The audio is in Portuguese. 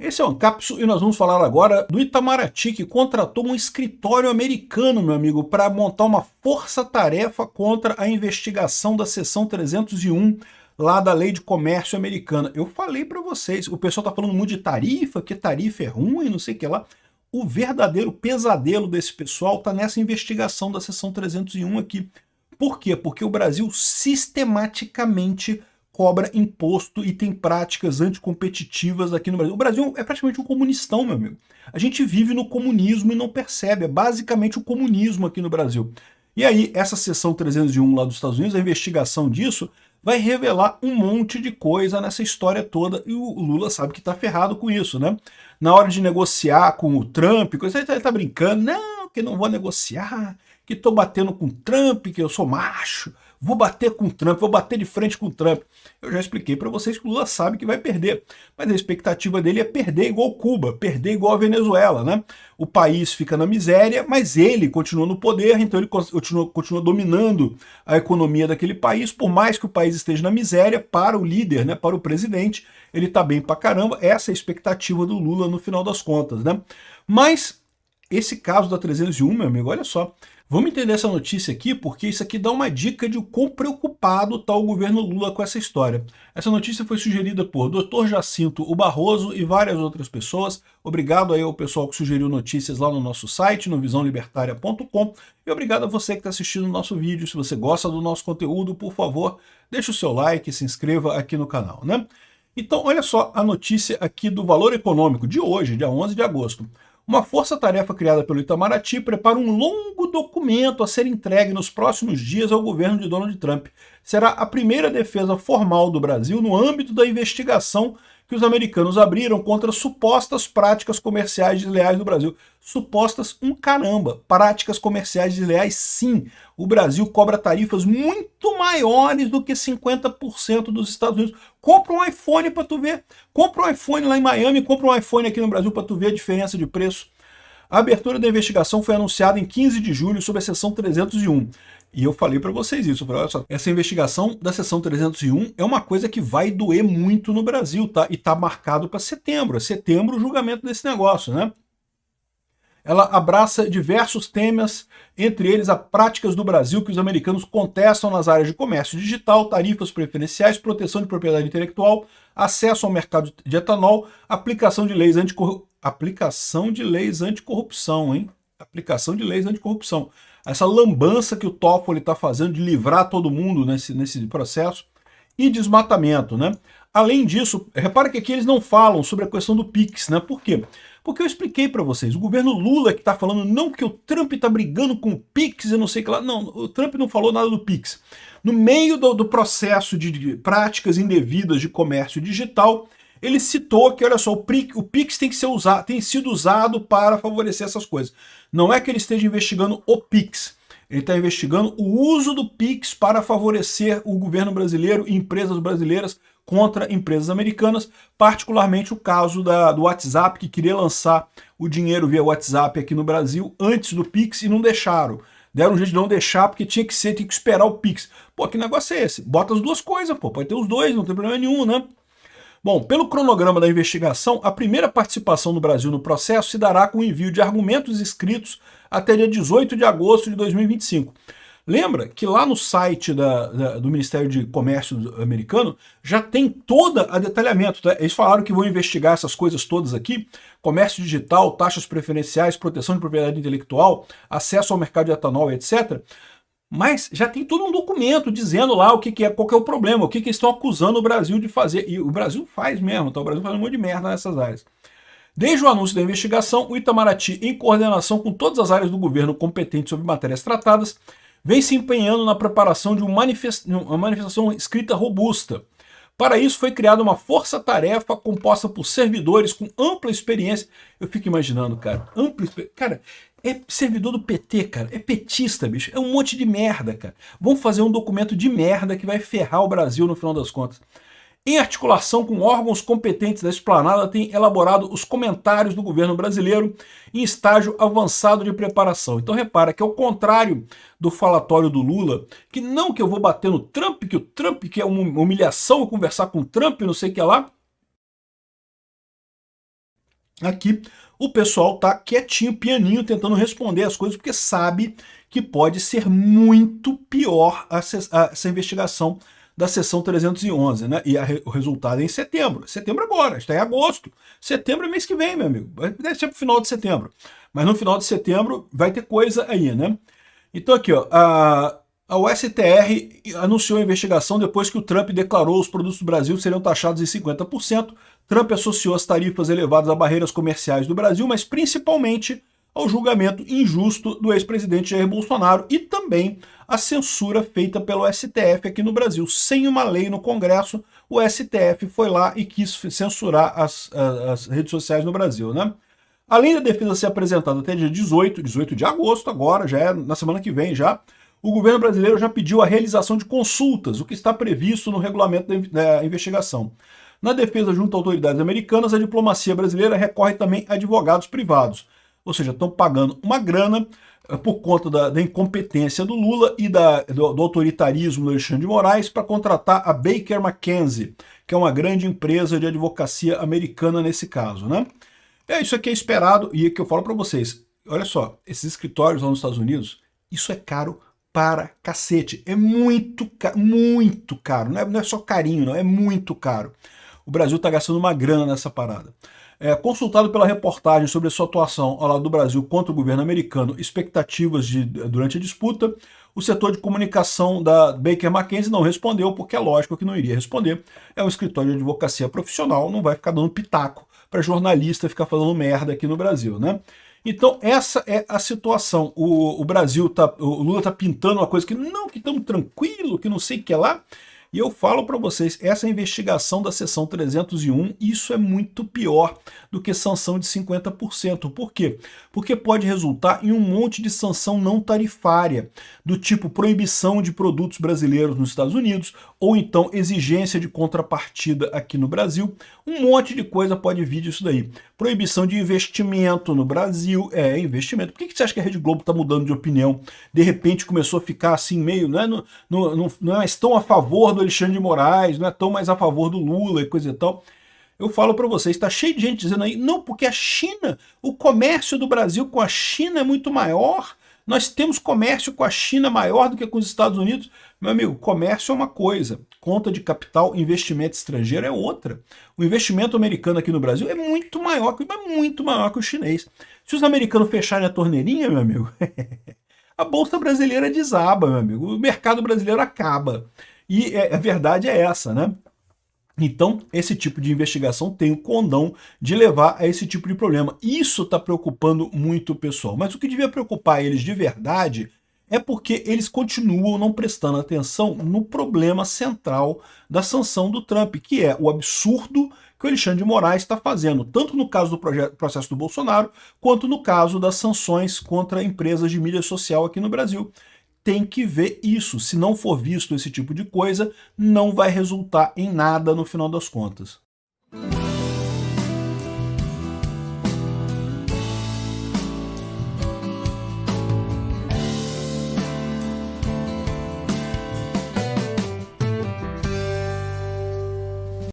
Esse é o Ancapsu e nós vamos falar agora do Itamaraty, que contratou um escritório americano, meu amigo, para montar uma força-tarefa contra a investigação da seção 301 lá da Lei de Comércio Americana. Eu falei para vocês, o pessoal tá falando muito de tarifa, que tarifa é ruim, não sei o que lá. O verdadeiro pesadelo desse pessoal tá nessa investigação da seção 301 aqui. Por quê? Porque o Brasil sistematicamente cobra imposto e tem práticas anticompetitivas aqui no Brasil. O Brasil é praticamente um comunistão, meu amigo. A gente vive no comunismo e não percebe. É basicamente o comunismo aqui no Brasil. E aí, essa seção 301 lá dos Estados Unidos, a investigação disso, vai revelar um monte de coisa nessa história toda, e o Lula sabe que tá ferrado com isso, né? Na hora de negociar com o Trump, ele tá brincando, não, que não vou negociar, que tô batendo com o Trump, que eu sou macho, vou bater com o Trump, vou bater de frente com o Trump. Eu já expliquei para vocês que o Lula sabe que vai perder, mas a expectativa dele é perder igual Cuba, perder igual a Venezuela, né? O país fica na miséria, mas ele continua no poder, então ele continua dominando a economia daquele país, por mais que o país esteja na miséria, para o líder, né, para o presidente, ele tá bem pra caramba, essa é a expectativa do Lula no final das contas, né? Mas esse caso da 301, meu amigo, olha só, vamos entender essa notícia aqui, porque isso aqui dá uma dica de o quão preocupado está o governo Lula com essa história. Essa notícia foi sugerida por Dr. Jacinto o Barroso e várias outras pessoas. Obrigado aí ao pessoal que sugeriu notícias lá no nosso site, no visãolibertaria.com. E obrigado a você que está assistindo o nosso vídeo. Se você gosta do nosso conteúdo, por favor, deixe o seu like e se inscreva aqui no canal, né? Então, olha só a notícia aqui do Valor Econômico de hoje, dia 11 de agosto. Uma força-tarefa criada pelo Itamaraty prepara um longo documento a ser entregue nos próximos dias ao governo de Donald Trump. Será a primeira defesa formal do Brasil no âmbito da investigação que os americanos abriram contra supostas práticas comerciais desleais do Brasil. Supostas um caramba. Práticas comerciais desleais, sim. O Brasil cobra tarifas muito maiores do que 50% dos Estados Unidos. Compra um iPhone para tu ver. Compra um iPhone lá em Miami, compra um iPhone aqui no Brasil para tu ver a diferença de preço. A abertura da investigação foi anunciada em 15 de julho sob a seção 301. E eu falei para vocês isso, eu falei, olha só, essa investigação da seção 301 é uma coisa que vai doer muito no Brasil, tá? E tá marcado para setembro. É setembro o julgamento desse negócio, né? Ela abraça diversos temas, entre eles as práticas do Brasil que os americanos contestam nas áreas de comércio digital, tarifas preferenciais, proteção de propriedade intelectual, acesso ao mercado de etanol, aplicação de leis anticorrupção, hein? Aplicação de leis anticorrupção. Essa lambança que o Toffoli está fazendo de livrar todo mundo nesse processo, e desmatamento, né? Além disso, repara que aqui eles não falam sobre a questão do PIX, né? Por quê? Porque eu expliquei para vocês, o governo Lula que está falando não que o Trump está brigando com o PIX e não sei o que lá, não, o Trump não falou nada do PIX. No meio do processo de práticas indevidas de comércio digital, ele citou que, olha só, o PIX tem sido usado para favorecer essas coisas. Não é que ele esteja investigando o PIX, ele está investigando o uso do PIX para favorecer o governo brasileiro e empresas brasileiras contra empresas americanas, particularmente o caso do WhatsApp, que queria lançar o dinheiro via WhatsApp aqui no Brasil antes do PIX e não deixaram. Deram um jeito de não deixar porque tinha que esperar o PIX. Pô, que negócio é esse? Bota as duas coisas, pô, pode ter os dois, não tem problema nenhum, né? Bom, pelo cronograma da investigação, a primeira participação do Brasil no processo se dará com o envio de argumentos escritos até dia 18 de agosto de 2025. Lembra que lá no site do Ministério de Comércio americano já tem toda a detalhamento, tá? Eles falaram que vão investigar essas coisas todas aqui, comércio digital, taxas preferenciais, proteção de propriedade intelectual, acesso ao mercado de etanol, etc., mas já tem todo um documento dizendo lá qual que é o problema, o que eles estão acusando o Brasil de fazer. E o Brasil faz mesmo, tá? O Brasil faz um monte de merda nessas áreas. Desde o anúncio da investigação, o Itamaraty, em coordenação com todas as áreas do governo competentes sobre matérias tratadas, vem se empenhando na preparação de uma manifestação escrita robusta. Para isso foi criada uma força-tarefa composta por servidores com ampla experiência. Eu fico imaginando, cara, cara, é servidor do PT, cara, é petista, bicho, é um monte de merda, cara. Vão fazer um documento de merda que vai ferrar o Brasil no final das contas. Em articulação com órgãos competentes da Esplanada, tem elaborado os comentários do governo brasileiro em estágio avançado de preparação. Então repara que ao contrário do falatório do Lula, que não que eu vou bater no Trump, que o Trump que é uma humilhação eu conversar com o Trump, não sei o que lá, Aqui o pessoal tá quietinho, pianinho, tentando responder as coisas, porque sabe que pode ser muito pior essa investigação da seção 311, né? E o resultado é em setembro. Setembro agora, está em agosto. Setembro é mês que vem, meu amigo. Deve ser pro final de setembro. Mas no final de setembro vai ter coisa aí, né? Então aqui, ó, o STR anunciou a investigação depois que o Trump declarou os produtos do Brasil seriam taxados em 50%. Trump associou as tarifas elevadas a barreiras comerciais do Brasil, mas principalmente ao julgamento injusto do ex-presidente Jair Bolsonaro e também a censura feita pelo STF aqui no Brasil. Sem uma lei no Congresso, o STF foi lá e quis censurar as redes sociais no Brasil, né? Além da defesa ser apresentada até dia 18 de agosto, agora, já é na semana que vem já, o governo brasileiro já pediu a realização de consultas, o que está previsto no regulamento da investigação. Na defesa junto a autoridades americanas, a diplomacia brasileira recorre também a advogados privados. Ou seja, estão pagando uma grana por conta da incompetência do Lula e do autoritarismo do Alexandre de Moraes para contratar a Baker McKenzie, que é uma grande empresa de advocacia americana nesse caso, né? Isso aqui é esperado e é que eu falo para vocês. Olha só, esses escritórios lá nos Estados Unidos, isso é caro para cacete. É muito caro. Não é só carinho, não, é muito caro. O Brasil está gastando uma grana nessa parada. Consultado pela reportagem sobre a sua atuação ao lado do Brasil contra o governo americano, expectativas durante a disputa, o setor de comunicação da Baker McKenzie não respondeu, porque é lógico que não iria responder. É um escritório de advocacia profissional, não vai ficar dando pitaco para jornalista ficar falando merda aqui no Brasil, né? Então essa é a situação. O Lula tá pintando uma coisa que estamos tranquilo, que não sei o que é lá. E eu falo para vocês, essa investigação da seção 301, isso é muito pior do que sanção de 50%. Por quê? Porque pode resultar em um monte de sanção não tarifária, do tipo proibição de produtos brasileiros nos Estados Unidos, ou então exigência de contrapartida aqui no Brasil. Um monte de coisa pode vir disso daí. Proibição de investimento no Brasil. Investimento. Por que você acha que a Rede Globo está mudando de opinião? De repente começou a ficar assim meio, não é mais tão a favor do Alexandre de Moraes, não é tão mais a favor do Lula e coisa e tal. Eu falo para vocês, está cheio de gente dizendo aí, não, porque a China, o comércio do Brasil com a China é muito maior, nós temos comércio com a China maior do que com os Estados Unidos. Meu amigo, comércio é uma coisa, conta de capital, investimento estrangeiro é outra. O investimento americano aqui no Brasil é muito maior que o chinês. Se os americanos fecharem a torneirinha, meu amigo, a bolsa brasileira desaba, meu amigo, o mercado brasileiro acaba. E a verdade é essa, né? Então, esse tipo de investigação tem o condão de levar a esse tipo de problema. Isso está preocupando muito o pessoal. Mas o que devia preocupar eles de verdade é porque eles continuam não prestando atenção no problema central da sanção do Trump, que é o absurdo que o Alexandre de Moraes está fazendo, tanto no caso do processo do Bolsonaro, quanto no caso das sanções contra empresas de mídia social aqui no Brasil. Tem que ver isso. Se não for visto esse tipo de coisa, não vai resultar em nada no final das contas.